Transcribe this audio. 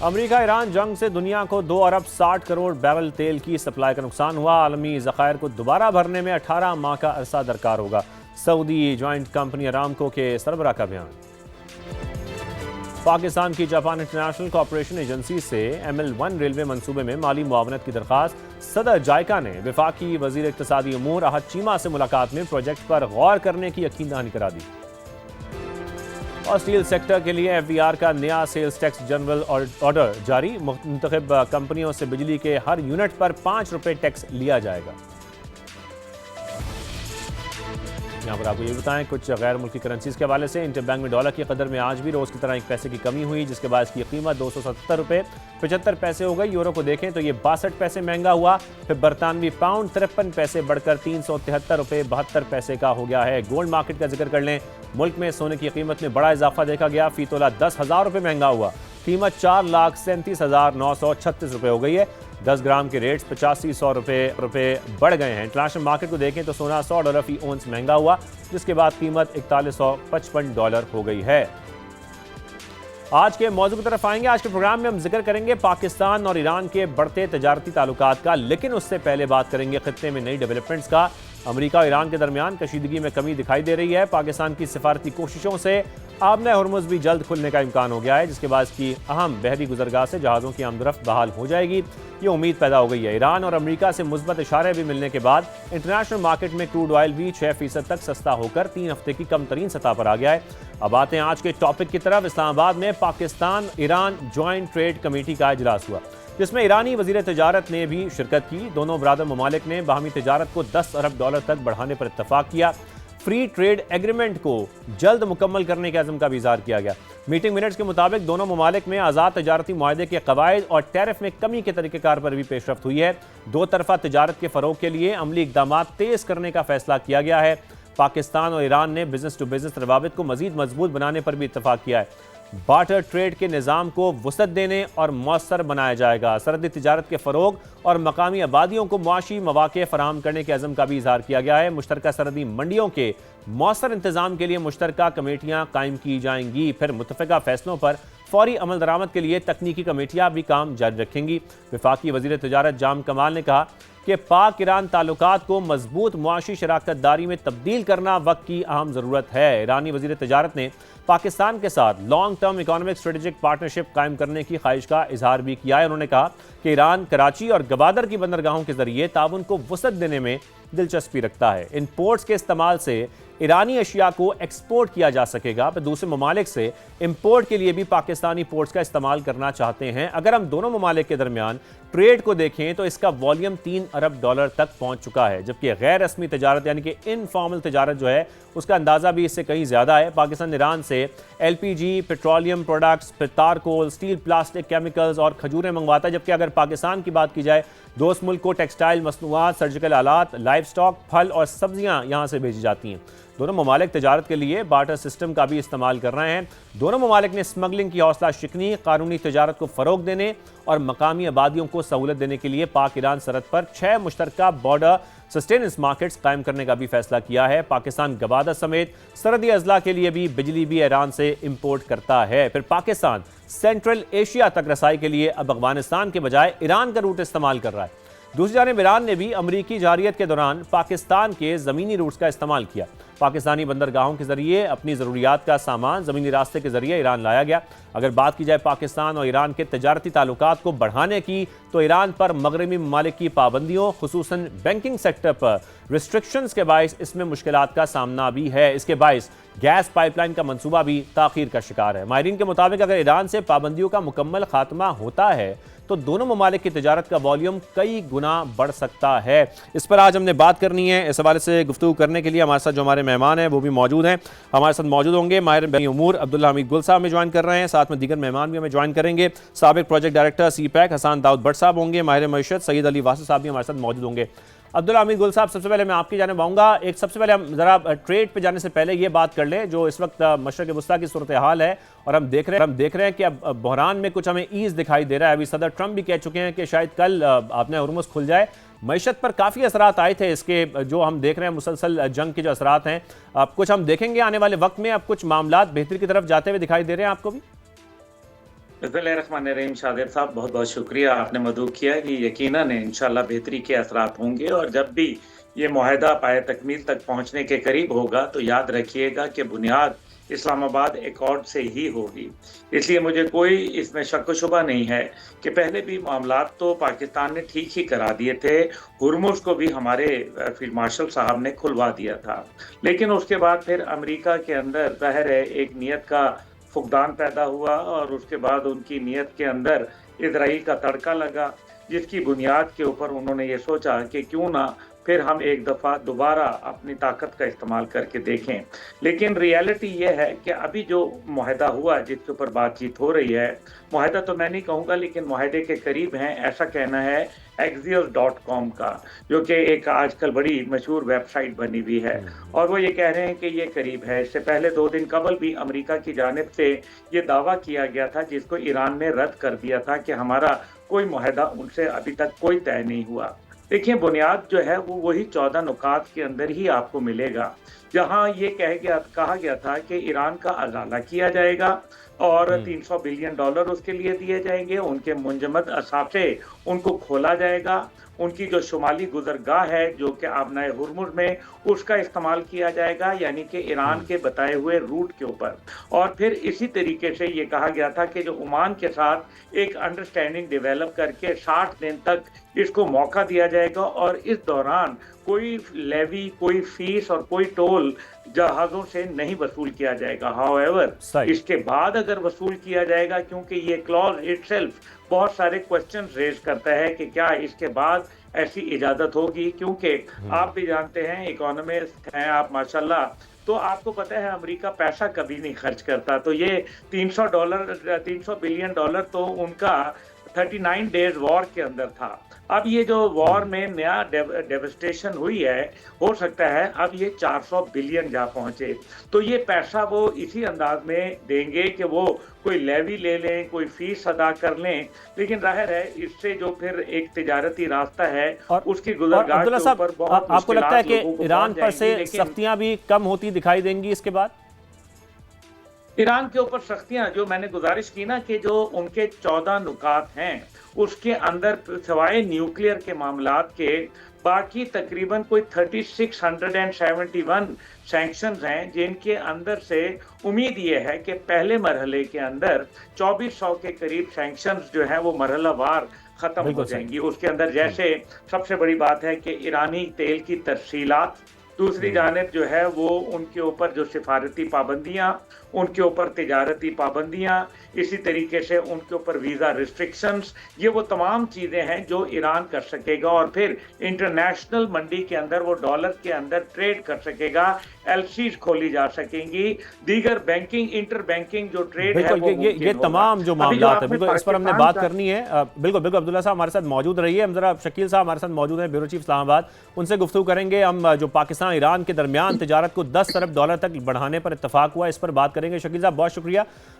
America Iran जंग से दुनिया को 2 अरब 60 करोड़ बैरल तेल की सप्लाई का नुकसान हुआ। आलमी ज़खायर को दोबारा भरने में 18 माह का अरसा दरकार होगा। सऊदी जॉइंट कंपनी अरामको के सरबराह का बयान। पाकिस्तान की जापान इंटरनेशनल कॉर्पोरेशन एजेंसी से ML1 रेलवे मंसूबे में माली मुआवनत की दरखास्त। सदर जायका ने वफाकी वजीर इक्तिसादी उमूर अहद चीमा से मुलाकात में प्रोजेक्ट पर गौर करने की यकीन दहानी करा दी। और स्टील सेक्टर के लिए FBR का नया सेल्स टैक्स जनरल ऑर्डर जारी। मुंतखब कंपनियों से बिजली के हर यूनिट पर ₹5 टैक्स लिया जाएगा। यहाँ पर आपको ये बताएं कुछ गैर मुल्की करेंसीज के हवाले से। इंटरबैंक में डॉलर की कदर में आज भी रोज़ की तरह 1 पैसे की कमी हुई, जिसके बाद इसकी कीमत ₹270.75 हो गई। यूरो को देखें तो ये 62 पैसे महंगा हुआ। फिर बरतानवी पाउंड 53 पैसे बढ़कर ₹373.72 का हो गया है। गोल्ड मार्केट का जिक्र कर लें। मुल्क में सोने की कीमत में बड़ा इजाफा देखा गया। फी तोला ₹10,000 महंगा हुआ। कीमत ₹4,37,936 हो गई है। 10 ग्राम के रेट्स 85-100 रुपये बढ़ गए हैं। इंटरनेशनल मार्केट को देखें तो सोना $100 फी ओंस महंगा हुआ, जिसके बाद कीमत $4155 हो गई है। आज के मौजू की तरफ आएंगे। आज के प्रोग्राम में हम जिक्र करेंगे पाकिस्तान और ईरान के बढ़ते तजारती ताल्लुकात का, लेकिन उससे पहले बात करेंगे खित्ते में नई डेवलपमेंट्स का। अमेरिका और ईरान के दरमियान कशीदगी में कमी दिखाई दे रही है। पाकिस्तान की सिफारती कोशिशों से आबना हुर्मुज़ भी जल्द खुलने का इम्कान हो गया है, जिसके बाद इसकी अहम बहरी गुजरगाह से जहाज़ों की आमदरफ्त बहाल हो जाएगी, ये उम्मीद पैदा हो गई है। ईरान और अमेरिका से मुस्बत इशारे भी मिलने के बाद इंटरनेशनल मार्केट में क्रूड ऑयल भी 6% तक सस्ता होकर 3 हफ्ते की कम तरीन सतह पर आ गया है। अब आते हैं आज के टॉपिक की तरफ। इस्लामाबाद में Pakistan Iran joint trade committee का इजलास हुआ, जिसमें ईरानी वजीर तजारत ने भी शिरकत की। दोनों बरादर ममालिक ने बाहमी तजारत को $10 अरब तक बढ़ाने पर इत्तफाक किया। फ्री ट्रेड एग्रीमेंट को जल्द मुकम्मल करने के अज़म का भी इज़हार किया गया। मीटिंग मिनट्स के मुताबिक दोनों ममालिक में आज़ाद तजारती मुआहदे के कवायद और टैरिफ में कमी के तरीक़ेकार पर भी पेशरफ्त हुई है। दो तरफ़ा तजारत के फ़रोग़ के लिए अमली इक़दामात तेज़ करने का फैसला किया गया है। पाकिस्तान और ईरान ने बिजनेस टू बिजनेस रवाबित को मज़ीद मजबूत बनाने पर भी इत्तफाक किया है। बार्टर ट्रेड के निज़ाम को वसअत देने और मौसर बनाया जाएगा। सरहदी तिजारत के फ़रोग़ और मकामी आबादियों को मुआशी मौक़े फराहम करने के अज़म का भी इज़हार किया गया है। मुश्तरका सरहदी मंडियों के मौसर इंतज़ाम के लिए मुश्तरका कमेटियाँ कायम की जाएंगी। फिर मुतफ़िक़ा फ़ैसलों पर फौरी अमल दरामद के लिए तकनीकी कमेटियाँ भी काम जारी रखेंगी। वफाकी वज़ीर तजारत जाम कमाल ने कहा कि पाक ईरान ताल्लुकात को मजबूत मुआशी शराकत दारी में तब्दील करना वक्त की अहम ज़रूरत है। ईरानी वज़ीर तजारत ने पाकिस्तान के साथ long term economic strategic partnership कायम करने की ख्वाहिश का इजहार भी किया है। उन्होंने कहा कि ईरान कराची और गवादर की बंदरगाहों के जरिए ताउन को वसअत देने में दिलचस्पी रखता है। इन पोर्ट्स के इस्तेमाल से ईरानी अशिया को एक्सपोर्ट किया जा सकेगा, पर दूसरे ममालिक से इम्पोर्ट के लिए भी पाकिस्तानी पोर्ट्स का इस्तेमाल करना चाहते हैं। अगर हम दोनों ममालिक के दरमियान ट्रेड को देखें तो इसका वॉल्यूम $3 अरब तक पहुंच चुका है, जबकि गैर रस्मी तजारत यानी कि इनफॉर्मल तजारत जो है उसका अंदाज़ा भी इससे कहीं ज़्यादा है। पाकिस्तान ईरान से LPG, पेट्रोलियम प्रोडक्ट्स, तारकोल, स्टील, प्लास्टिक, केमिकल्स और खजूरें मंगवाता है, जबकि अगर पाकिस्तान की बात की जाए दोस्त मुल्क को टेक्सटाइल मसनूआत, सर्जिकल आलात, लाइव स्टॉक, फल और सब्जियां यहाँ से भेजी जाती हैं। दोनों ममालिक तजारत के लिए बार्टर सिस्टम का भी इस्तेमाल कर रहे हैं। दोनों ममालिक ने स्मगलिंग की हौसला शिकनी, कानूनी तजारत को फ़रोग देने और मकामी आबादियों को सहूलत देने के लिए पाक ईरान सरहद पर 6 मुश्तरका बॉर्डर सस्टेनेंस मार्केट्स कायम करने का भी फैसला किया है। पाकिस्तान गवादर समेत सरहदी अजला के लिए भी बिजली भी ईरान से इम्पोर्ट करता है। फिर पाकिस्तान सेंट्रल एशिया तक रसाई के लिए अब अफगानिस्तान के बजाय ईरान का रूट इस्तेमाल कर रहा है। दूसरी जानिब ईरान ने भी अमरीकी जारियत के दौरान पाकिस्तान के ज़मीनी रूट्स का इस्तेमाल किया। पाकिस्तानी बंदरगाहों के जरिए अपनी ज़रूरियात का सामान ज़मीनी रास्ते के जरिए ईरान लाया गया। अगर बात की जाए पाकिस्तान और ईरान के तजारती ताल्लुकात को बढ़ाने की, तो ईरान पर मगरबी ममालिक की पाबंदियों, खुसूसन बैंकिंग सेक्टर पर रिस्ट्रिक्शंस के बायस इसमें मुश्किलात का सामना भी है। इसके बायस गैस पाइपलाइन का मंसूबा भी ताख़ीर का शिकार है। माहिरीन के मुताबिक अगर ईरान से पाबंदियों का मुकम्मल खात्मा होता है तो दोनों ममालिक की तजारत का वॉल्यूम कई गुना बढ़ सकता है। इस पर आज हमने बात करनी है। इस हवाले से गुफ्तगू करने के लिए हमारे साथ जो हमारे मेहमान हैं वो भी मौजूद हैं। हमारे साथ मौजूद होंगे माहिर बहरी उमूर अब्दुल्ला हमीद गुल साहब हमें ज्वाइन कर रहे हैं, साथ में दीगर मेहमान भी हमें ज्वाइन करेंगे। साबिक project director CPEC Hasan Daud Bhatt साहब होंगे। माहिर मईशत सैयद अली वासिफ साहब भी हमारे साथ मौजूद होंगे। अब्दुल्ला हमीद गुल साहब, सबसे पहले मैं आपकी जानिब आऊँगा। एक सबसे पहले हम ज़रा ट्रेड पे जाने से पहले ये बात कर लें जो इस वक्त मशरक़ वस्ता की सूरत हाल है, और हम देख रहे हैं कि अब बहरान में कुछ हमें ईज़ दिखाई दे रहा है। अभी सदर ट्रंप भी कह चुके हैं कि शायद कल आपने हुर्मुज़ खुल जाए। मईशत पर काफ़ी असरात आए थे इसके, जो हम देख रहे हैं मुसलसल जंग के जो असरात हैं, अब कुछ हम देखेंगे आने वाले वक्त में, अब कुछ मामलात बेहतरी की तरफ जाते हुए दिखाई दे रहे हैं आपको भी? बिस्मिल्लाहिर्रहमानिर्रहीम। शादिर साहब, बहुत बहुत शुक्रिया, आपने मदऊ किया कि यकीनन इंशाल्लाह बेहतरी के असरात होंगे। और जब भी ये मुआहदा पाए तकमील तक पहुंचने के करीब होगा तो याद रखिएगा कि बुनियाद इस्लामाबाद एकॉर्ड से ही होगी। इसलिए मुझे कोई इसमें शक व शुबा नहीं है कि पहले भी मामलात तो पाकिस्तान ने ठीक ही करा दिए थे। हुर्मुज को भी हमारे फील्ड मार्शल साहब ने खुलवा दिया था, लेकिन उसके बाद फिर अमेरिका के अंदर ज़ाहिर है एक नीयत का फुकदान पैदा हुआ और उसके बाद उनकी नीयत के अंदर इजराइल का तड़का लगा, जिसकी बुनियाद के ऊपर उन्होंने ये सोचा कि क्यों ना फिर हम एक दफ़ा दोबारा अपनी ताकत का इस्तेमाल करके देखें। लेकिन रियलिटी ये है कि अभी जो मुआहदा हुआ जिसके ऊपर बातचीत हो रही है, मुआहदा तो मैं नहीं कहूँगा लेकिन मुआहदे के करीब हैं, ऐसा कहना है Axios.com का, जो कि एक आजकल बड़ी मशहूर वेबसाइट बनी हुई है। और वो ये कह रहे हैं कि ये करीब है। इससे पहले 2 दिन कबल भी अमेरिका की जानिब से ये दावा किया गया था, जिसको ईरान ने रद्द कर दिया था, कि हमारा कोई मुआहदा उनसे अभी तक कोई तय नहीं हुआ। देखिए, बुनियाद जो है वो वही 14 नुकात के अंदर ही आपको मिलेगा, जहाँ ये कहा गया था कि ईरान का अजाला किया जाएगा और $300 बिलियन उसके लिए दिए जाएंगे, उनके मुंजमद असाफे उनको खोला जाएगा, उनकी जो शुमाली गुजरगाह है जो कि आबनाए हुर्मुज में, उसका इस्तेमाल किया जाएगा, यानी कि ईरान के बताए हुए रूट के ऊपर। और फिर इसी तरीके से ये कहा गया था कि जो ओमान के साथ एक अंडरस्टैंडिंग डेवलप करके 60 दिन तक इसको मौका दिया जाएगा और इस दौरान कोई लेवी, कोई फीस और कोई टोल जहाज़ों से नहीं वसूल किया जाएगा। हाउएवर, सही। इसके बाद अगर वसूल किया जाएगा, क्योंकि ये क्लॉज इटसेल्फ बहुत सारे क्वेश्चन रेज करता है कि क्या इसके बाद ऐसी इजाजत होगी, क्योंकि आप भी जानते हैं, इकोनॉमिस्ट हैं आप माशाल्लाह, तो आपको पता है अमेरिका पैसा कभी नहीं खर्च करता। तो ये $300 बिलियन तो उनका 39 डेज वॉर के अंदर था। अब ये जो वॉर में नया डेवस्टेशन हुई है, हो सकता है अब ये 400 बिलियन जा पहुंचे। तो ये पैसा वो इसी अंदाज में देंगे कि वो कोई लेवी ले लें, कोई फीस अदा कर लें, लेकिन जाहिर है इससे जो फिर एक तिजारती रास्ता है उसकी गुजरगाह अब्दुल्ला के साहब, ऊपर बहुत आपको लगता है कि मुश्किलात लोगों को ईरान पहुंच पर से जाएंगी। लेकिन सख्तियां भी कम होती दिखाई देंगी इसके बाद? ईरान के ऊपर सख्तियां, जो मैंने गुजारिश की ना कि जो उनके 14 नुकात हैं, उसके अंदर सिवाय न्यूक्लियर के मामलात के बाकी तकरीबन कोई 3671 सैंक्शंस हैं, जिनके अंदर से उम्मीद ये है कि पहले मरहले के अंदर 2400 के करीब सैंक्शंस जो है वो मरहलावार खत्म हो जाएंगी। उसके अंदर जैसे सबसे बड़ी बात है कि ईरानी तेल की तरसीलात, दूसरी जानिब जो है वो उनके ऊपर जो सिफारती पाबंदियां, उनके ऊपर तिजारती पाबंदियां, इसी तरीके से उनके ऊपर वीज़ा रिस्ट्रिक्शंस, ये वो तमाम चीज़ें हैं जो ईरान कर सकेगा और फिर इंटरनेशनल मंडी के अंदर वो डॉलर के अंदर ट्रेड कर सकेगा, एलसीज खोली जा सकेंगी, दीगर बैंकिंग, इंटर बैंकिंग जो ट्रेड है वो ये तमाम जो मामलात है, बिल्कुल इस पर हमने बात करनी है। बिल्कुल बिल्कुल अब्दुल्ला साहब हमारे साथ मौजूद रहिए। हम जरा शकील साहब हमारे साथ मौजूद हैं, ब्यूरो चीफ इस्लामाबाद, उनसे गुफ्तगू करेंगे। हम जो पाकिस्तान ईरान के दरमियान तिजारत को 10 अरब डॉलर तक बढ़ाने पर इत्तफाक हुआ, इस पर बात करेंगे। शकील साहब बहुत शुक्रिया।